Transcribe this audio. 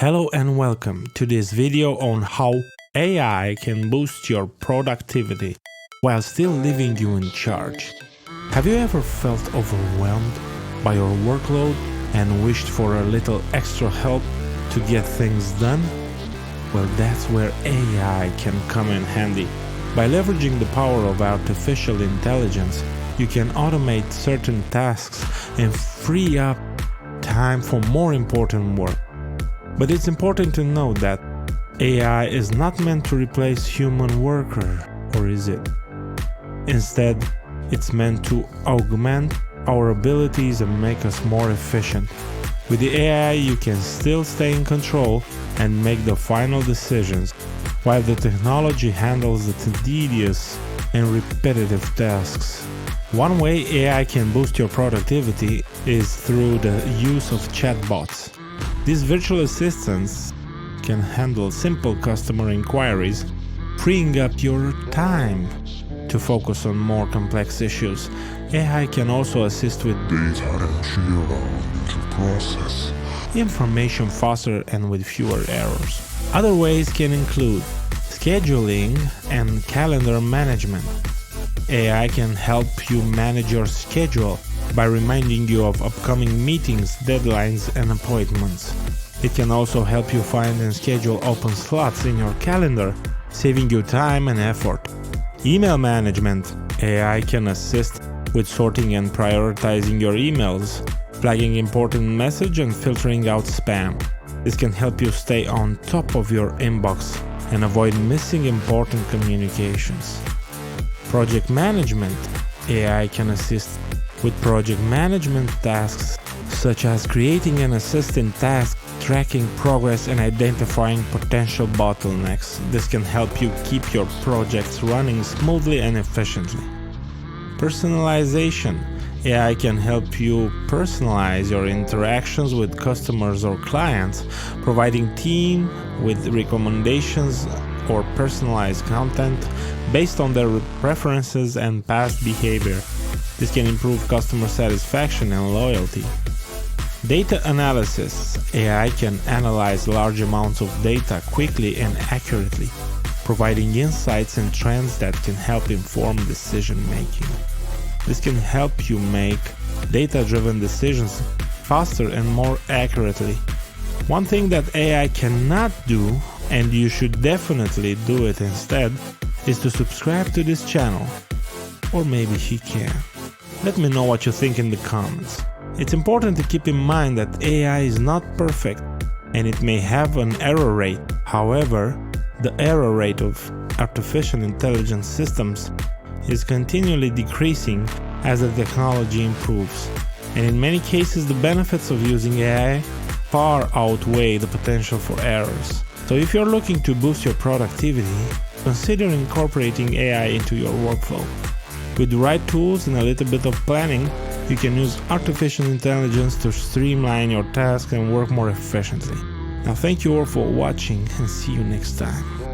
Hello and welcome to this video on how AI can boost your productivity while still leaving you in charge. Have you ever felt overwhelmed by your workload and wished for a little extra help to get things done? Well, that's where AI can come in handy. By leveraging the power of artificial intelligence, you can automate certain tasks and free up time for more important work. But it's important to note that AI is not meant to replace human worker, or is it? Instead, it's meant to augment our abilities and make us more efficient. With the AI, you can still stay in control and make the final decisions, while the technology handles the tedious and repetitive tasks. One way AI can boost your productivity is through the use of chatbots. These virtual assistants can handle simple customer inquiries, freeing up your time to focus on more complex issues. AI can also assist with data entry to process information faster and with fewer errors. Other ways can include scheduling and calendar management. AI can help you manage your schedule by reminding you of upcoming meetings, deadlines, and appointments. It can also help you find and schedule open slots in your calendar, saving you time and effort. Email management. AI can assist with sorting and prioritizing your emails, flagging important messages and filtering out spam. This can help you stay on top of your inbox and avoid missing important communications. Project management. AI can assist with project management tasks such as creating and assisting tasks, tracking progress, and identifying potential bottlenecks. This can help you keep your projects running smoothly and efficiently. Personalization. AI can help you personalize your interactions with customers or clients, providing team with recommendations or personalized content based on their preferences and past behavior. This can improve customer satisfaction and loyalty. Data analysis. AI can analyze large amounts of data quickly and accurately, providing insights and trends that can help inform decision making. This can help you make data-driven decisions faster and more accurately. One thing that AI cannot do, and you should definitely do it instead, is to subscribe to this channel. Or maybe he can. Let me know what you think in the comments. It's important to keep in mind that AI is not perfect and it may have an error rate. However, the error rate of artificial intelligence systems is continually decreasing as the technology improves. And in many cases, the benefits of using AI far outweigh the potential for errors. So if you're looking to boost your productivity, consider incorporating AI into your workflow. With the right tools and a little bit of planning, you can use artificial intelligence to streamline your tasks and work more efficiently. Now, thank you all for watching and see you next time.